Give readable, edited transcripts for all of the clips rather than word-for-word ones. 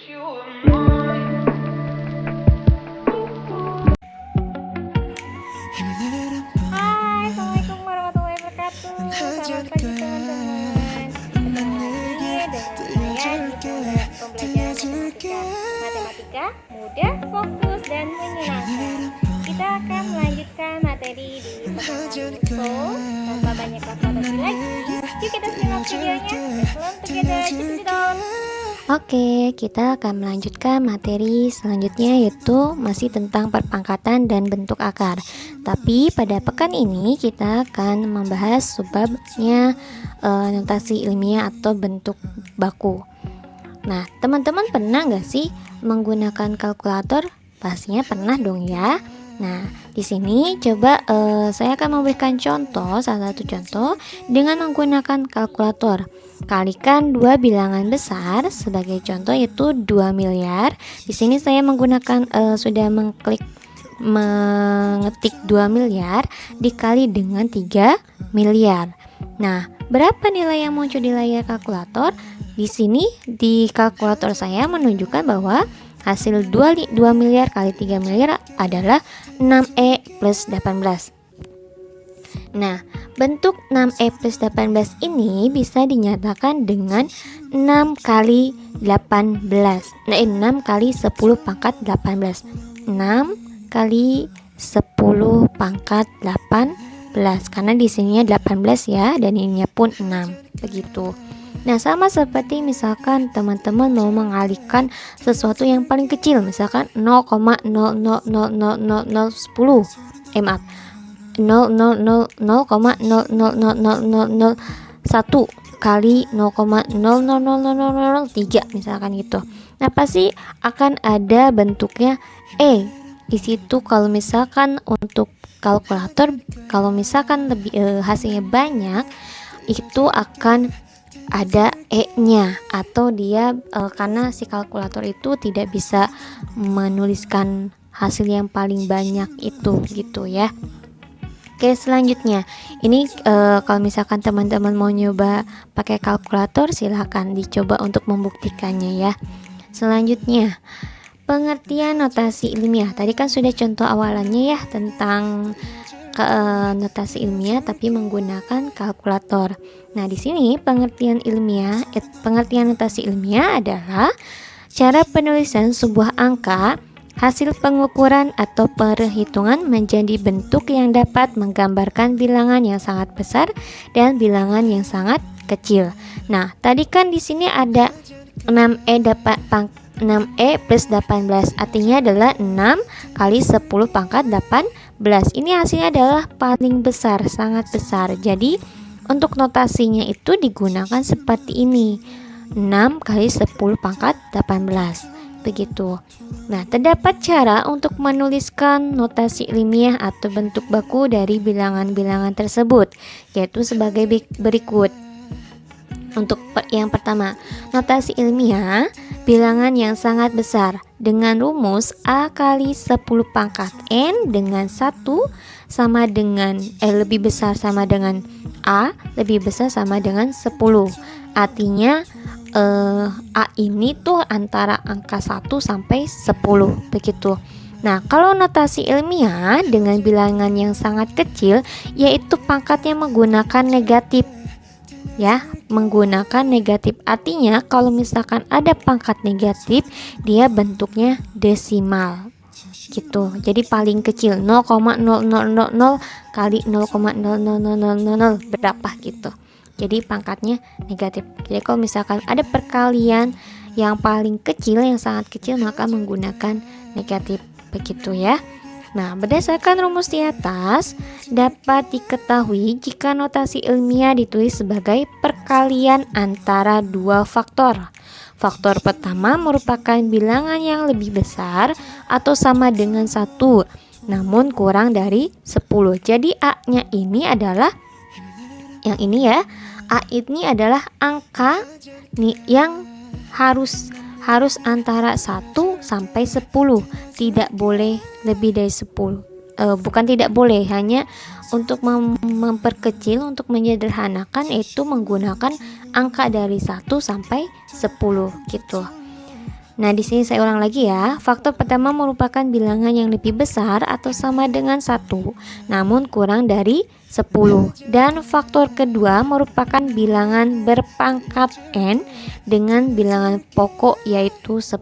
Hai, Assalamualaikum warahmatullahi wabarakatuh. Selamat pagi teman-teman. Ketemu lagi dengan saya di channel pembelajaran matematika. Matematika mudah, fokus, dan menyenangkan. Kita akan melanjutkan materi di pertemuan ini. So, tanpa banyak basa-basi lagi, yuk kita simak videonya. Let's learn together. Cekidot. Oke, kita akan melanjutkan materi selanjutnya, yaitu masih tentang perpangkatan dan bentuk akar. Tapi pada pekan ini kita akan membahas subbabnya notasi ilmiah atau bentuk baku. Nah, teman-teman pernah nggak sih menggunakan kalkulator? Pastinya pernah dong ya. Nah, di sini coba saya akan memberikan contoh, salah satu contoh dengan menggunakan kalkulator. Kalikan dua bilangan besar, sebagai contoh yaitu 2 miliar. Di sini saya menggunakan sudah mengetik 2 miliar dikali dengan 3 miliar. Nah, berapa nilai yang muncul di layar kalkulator? Di sini di kalkulator saya menunjukkan bahwa hasil 2 miliar kali 3 miliar adalah 6E plus 18. Nah, bentuk 6E plus 18 ini bisa dinyatakan dengan 6 kali 18. Nah, 6 kali 10 pangkat 18. 6 kali 10 pangkat 18. Karena di sininya 18 ya, dan ininya pun 6. Begitu. Nah, sama seperti misalkan teman-teman mau mengalihkan sesuatu yang paling kecil, misalkan 0,000010. Maaf. 0,000001 kali 0,000003 misalkan gitu. Nah, pasti akan ada bentuknya di situ. Kalau misalkan untuk kalkulator, kalau misalkan lebih hasilnya banyak, itu akan ada E-nya, atau dia karena si kalkulator itu tidak bisa menuliskan hasil yang paling banyak itu gitu ya. Oke, selanjutnya ini kalau misalkan teman-teman mau nyoba pakai kalkulator, silahkan dicoba untuk membuktikannya ya. Selanjutnya, pengertian notasi ilmiah. Tadi kan sudah contoh awalannya ya tentang notasi ilmiah tapi menggunakan kalkulator. Nah, di sini pengertian notasi ilmiah adalah cara penulisan sebuah angka, hasil pengukuran atau perhitungan menjadi bentuk yang dapat menggambarkan bilangan yang sangat besar dan bilangan yang sangat kecil. Nah, tadi kan di sini ada 6E plus 18, artinya adalah 6 kali 10 pangkat 18. Ini hasilnya adalah paling besar, sangat besar. Jadi untuk notasinya itu digunakan seperti ini, 6 kali 10 pangkat 18. Begitu. Nah, terdapat cara untuk menuliskan notasi ilmiah atau bentuk baku dari bilangan-bilangan tersebut, yaitu sebagai berikut. Untuk yang pertama, notasi ilmiah bilangan yang sangat besar dengan rumus A kali 10 pangkat N dengan 1 sama dengan lebih besar sama dengan A, lebih besar sama dengan 10. Artinya A ini tuh antara angka 1 sampai 10 begitu. Nah, kalau notasi ilmiah dengan bilangan yang sangat kecil, yaitu pangkatnya menggunakan negatif ya, menggunakan negatif. Artinya kalau misalkan ada pangkat negatif, dia bentuknya desimal gitu. Jadi paling kecil 0,0000 kali 0,00000 berapa gitu. Jadi pangkatnya negatif. Jadi kalau misalkan ada perkalian yang paling kecil, yang sangat kecil, maka menggunakan negatif begitu ya. Nah, berdasarkan rumus di atas, dapat diketahui jika notasi ilmiah ditulis sebagai perkalian antara dua faktor. Faktor pertama merupakan bilangan yang lebih besar atau sama dengan 1, namun kurang dari 10. Jadi A-nya ini adalah yang ini ya. A ini adalah angka yang harus antara 1 sampai 10, tidak boleh lebih dari 10. Bukan tidak boleh, hanya untuk memperkecil, untuk menyederhanakan, itu menggunakan angka dari 1 sampai 10 gitu. Nah, di sini saya ulang lagi ya. Faktor pertama merupakan bilangan yang lebih besar atau sama dengan 1, namun kurang dari 10. Dan faktor kedua merupakan bilangan berpangkat n dengan bilangan pokok yaitu 10.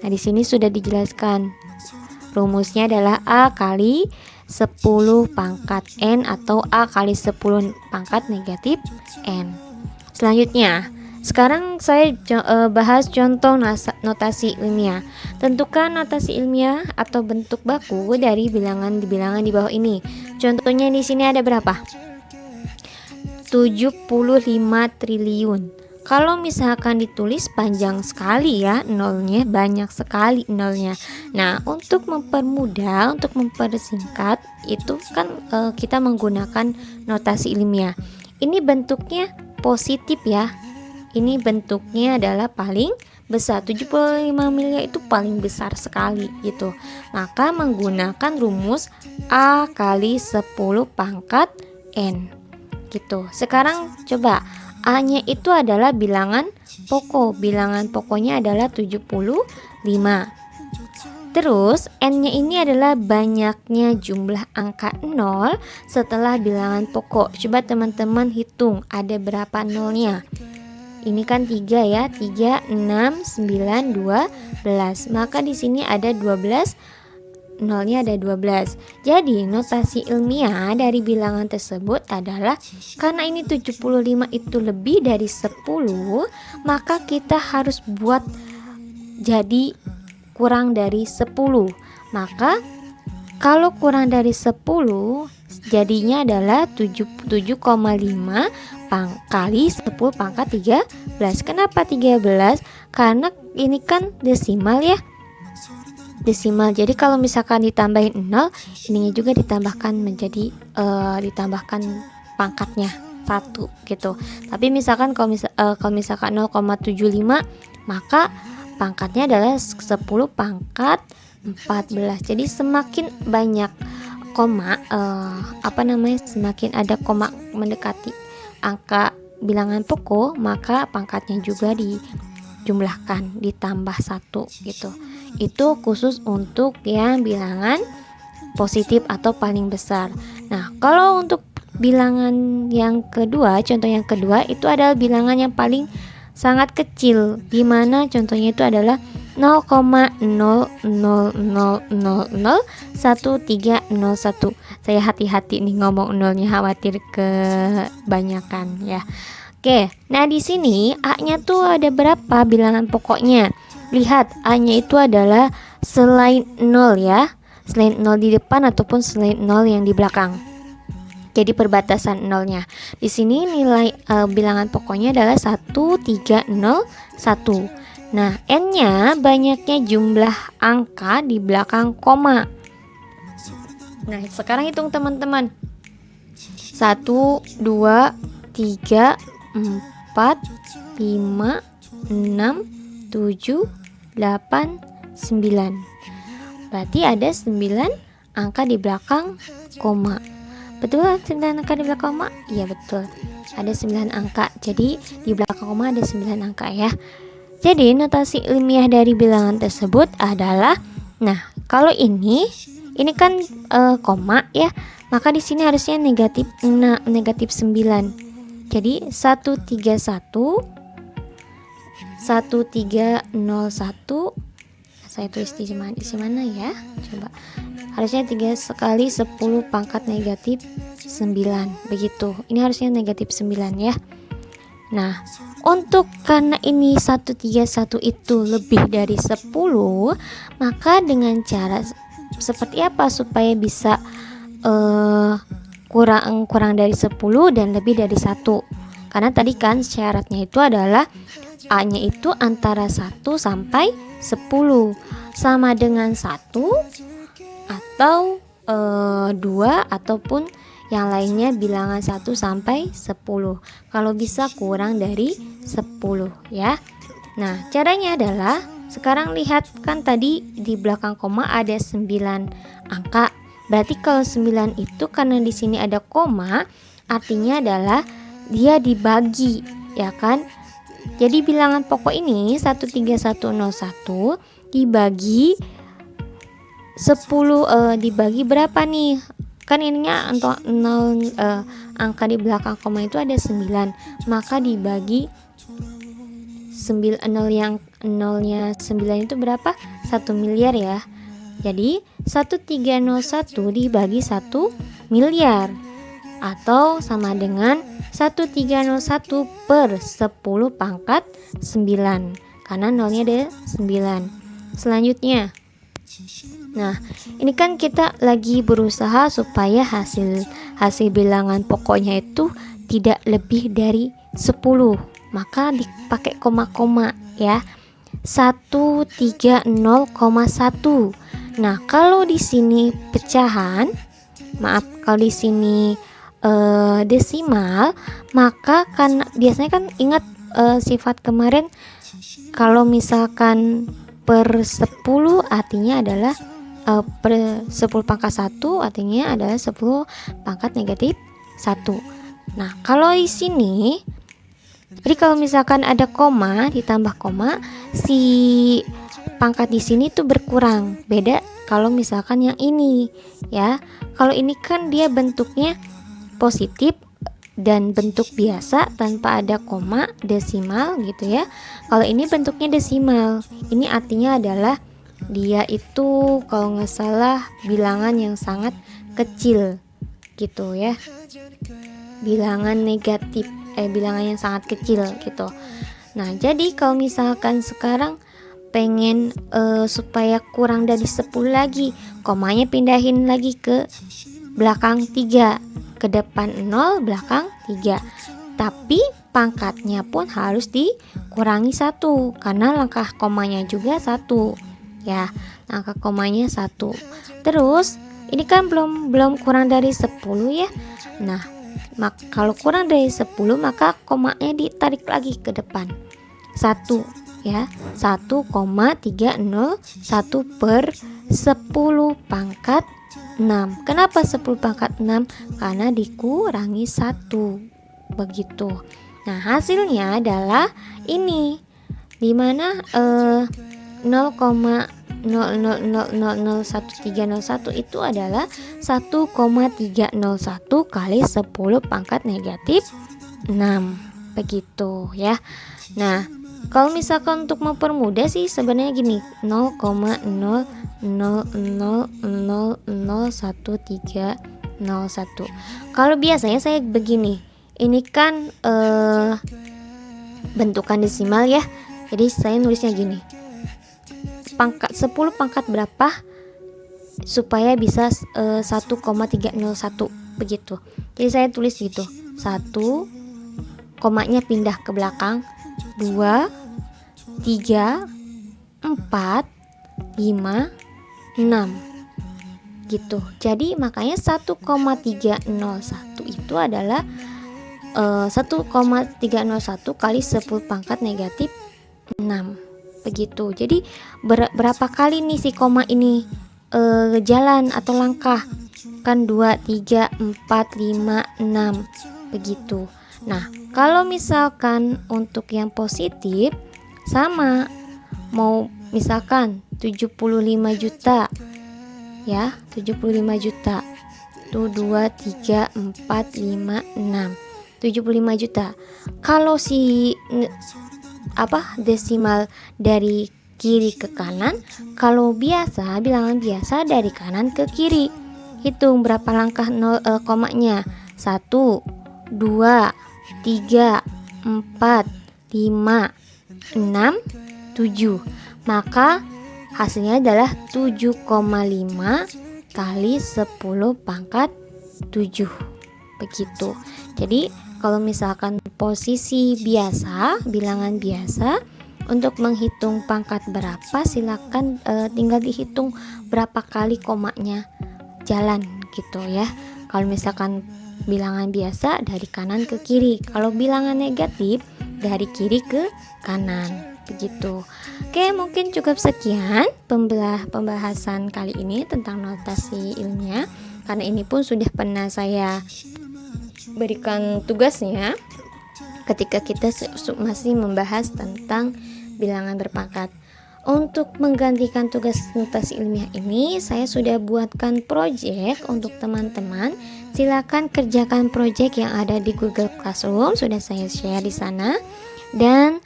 Nah, di sini sudah dijelaskan. Rumusnya adalah A kali 10 pangkat n atau A kali 10 pangkat negatif n. Selanjutnya, sekarang saya bahas contoh notasi ilmiah. Tentukan notasi ilmiah atau bentuk baku dari bilangan di bawah ini. Contohnya di sini ada berapa? 75 triliun. Kalau misalkan ditulis panjang sekali ya nolnya, banyak sekali nolnya. Nah, untuk mempermudah, untuk mempersingkat itu kan kita menggunakan notasi ilmiah. Ini bentuknya positif ya. Ini bentuknya adalah paling besar. 75 miliar itu paling besar sekali gitu. Maka menggunakan rumus A kali 10 pangkat n gitu. Sekarang coba A-nya itu adalah bilangan pokok. Bilangan pokoknya adalah 75. Terus n-nya ini adalah banyaknya jumlah angka 0 setelah bilangan pokok. Coba teman-teman hitung ada berapa nolnya. Ini kan 3 ya, 3, 6, 9, 12. Maka di sini ada 12, nolnya ada 12. Jadi notasi ilmiah dari bilangan tersebut adalah karena ini 75 itu lebih dari 10, maka kita harus buat jadi kurang dari 10. Maka kalau kurang dari 10 jadinya adalah 7,5 kali 10 pangkat 13. Kenapa 13? Karena ini kan desimal ya. Desimal. Jadi kalau misalkan ditambahin 0, ininya juga ditambahkan menjadi ditambahkan pangkatnya 1 gitu. Tapi misalkan kalau misalkan 0,75, maka pangkatnya adalah 10 pangkat 14. Jadi semakin banyak koma semakin ada koma mendekati angka bilangan pokok, maka pangkatnya juga dijumlahkan, ditambah 1 gitu. Itu khusus untuk yang bilangan positif atau paling besar. Nah, kalau untuk bilangan yang kedua, contoh yang kedua itu adalah bilangan yang paling sangat kecil, di mana contohnya itu adalah 0,00001301. Saya hati-hati nih ngomong nolnya, khawatir kebanyakan ya. Oke, nah di sini A-nya tuh ada berapa bilangan pokoknya? Lihat, A-nya itu adalah selain 0 ya. Selain 0 di depan ataupun selain 0 yang di belakang. Jadi perbatasan nolnya. Di sini nilai bilangan pokoknya adalah 1301. Nah, n-nya banyaknya jumlah angka di belakang koma. Nah, sekarang hitung teman-teman. 1, 2, 3, 4, 5, 6, 7, 8, 9. Berarti ada 9 angka di belakang koma. Betul 9 angka di belakang koma? Iya betul. Ada 9 angka. Jadi di belakang koma ada 9 angka ya. Jadi notasi ilmiah dari bilangan tersebut adalah, nah kalau ini kan koma ya, maka di sini harusnya negatif 9. Jadi 131, 1301. Saya tulis di mana ya? Coba. Harusnya 3 kali 10 pangkat negatif 9. Begitu. Ini harusnya negatif 9 ya. Nah, untuk karena ini 131 itu lebih dari 10, maka dengan cara seperti apa supaya bisa kurang dari 10 dan lebih dari 1? Karena tadi kan syaratnya itu adalah A-nya itu antara 1 sampai 10, sama dengan 1 atau 2 ataupun yang lainnya bilangan 1 sampai 10. Kalau bisa kurang dari 10 ya. Nah, caranya adalah sekarang lihat kan tadi di belakang koma ada 9 angka. Berarti kalau 9 itu karena di sini ada koma, artinya adalah dia dibagi ya kan. Jadi bilangan pokok ini 13101 dibagi 10 dibagi berapa nih? Kan ininya untuk 0, angka di belakang koma itu ada 9, maka dibagi 9, 0 yang nolnya 9 itu berapa? 1 miliar ya. Jadi 1301 dibagi 1 miliar atau sama dengan 1301 per 10 pangkat 9, karena nolnya ada 9. Selanjutnya, nah ini kan kita lagi berusaha supaya hasil bilangan pokoknya itu tidak lebih dari 10, maka dipakai koma-koma ya. 130,1. Nah, kalau di sini pecahan, maaf, kalau di sini desimal, maka kan biasanya kan ingat sifat kemarin, kalau misalkan per 10 artinya adalah per 10 pangkat 1 artinya adalah 10 pangkat negatif 1. Nah, kalau di sini, jadi kalau misalkan ada koma ditambah koma, si pangkat di sini tuh berkurang. Beda kalau misalkan yang ini ya. Kalau ini kan dia bentuknya positif dan bentuk biasa tanpa ada koma, desimal gitu ya. Kalau ini bentuknya desimal. Ini artinya adalah dia itu kalau nggak salah bilangan yang sangat kecil gitu ya. Bilangan negatif, bilangan yang sangat kecil gitu. Nah, jadi kalau misalkan sekarang pengen supaya kurang dari 10 lagi, komanya pindahin lagi ke belakang 3, ke depan 0, belakang 3. Tapi pangkatnya pun harus dikurangi 1 karena langkah komanya juga 1 ya. Langkah komanya 1. Terus ini kan belum kurang dari 10 ya. Nah, kalau kurang dari 10 maka komanya ditarik lagi ke depan 1 ya. 1,301 per 10 pangkat 6. Kenapa 10 pangkat 6? Karena dikurangi 1 begitu. Nah, hasilnya adalah ini, dimana 0,00001301 itu adalah 1,301 kali 10 pangkat negatif 6 begitu ya. Nah, kalau misalkan untuk mempermudah sih sebenarnya gini, 0,00001301. Kalau biasanya saya begini, ini kan bentukan desimal ya. Jadi saya nulisnya gini, pangkat 10 pangkat berapa supaya bisa 1,301 begitu. Jadi saya tulis gitu, 1 komanya pindah ke belakang, 2, 3, 4, 5, 6 gitu. Jadi makanya 1,301 itu adalah 1,301 kali 10 pangkat negatif 6 begitu. Jadi berapa kali nih si koma ini jalan atau langkah? Kan 2, 3, 4, 5, 6 begitu. Nah, kalau misalkan untuk yang positif sama, mau misalkan 75 juta ya, 75 juta tuh 2, 3, 4, 5, 6 75 juta. Kalau si desimal dari kiri ke kanan, kalau biasa bilangan biasa dari kanan ke kiri. Hitung berapa langkah komanya, 1, 2, 3, 4, 5, 6, 7. Maka hasilnya adalah 7,5 kali 10 pangkat 7 begitu. Jadi kalau misalkan posisi biasa, bilangan biasa, untuk menghitung pangkat berapa silakan tinggal dihitung berapa kali komanya jalan gitu ya. Kalau misalkan bilangan biasa dari kanan ke kiri, kalau bilangan negatif dari kiri ke kanan begitu. Oke, mungkin cukup sekian pembahasan kali ini tentang notasi ilmiah, karena ini pun sudah pernah saya berikan tugasnya ketika kita masih membahas tentang bilangan berpangkat. Untuk menggantikan tugas notasi ilmiah ini, saya sudah buatkan project untuk teman-teman. Silakan kerjakan project yang ada di Google Classroom, sudah saya share di sana. Dan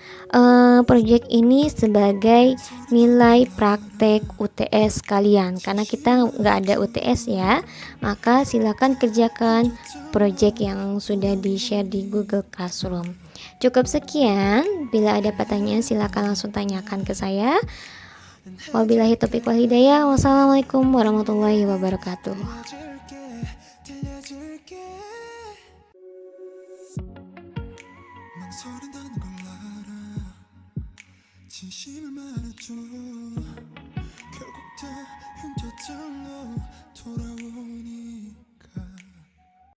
project ini sebagai nilai praktek UTS kalian, karena kita nggak ada UTS ya, maka silakan kerjakan project yang sudah di share di Google Classroom. Cukup sekian, bila ada pertanyaan silakan langsung tanyakan ke saya. Wabillahi taufiq wal hidayah. Wassalamualaikum warahmatullahi wabarakatuh. 망설인다는 걸 알아 진심을 말해줘 결국 다 흉터절로 돌아오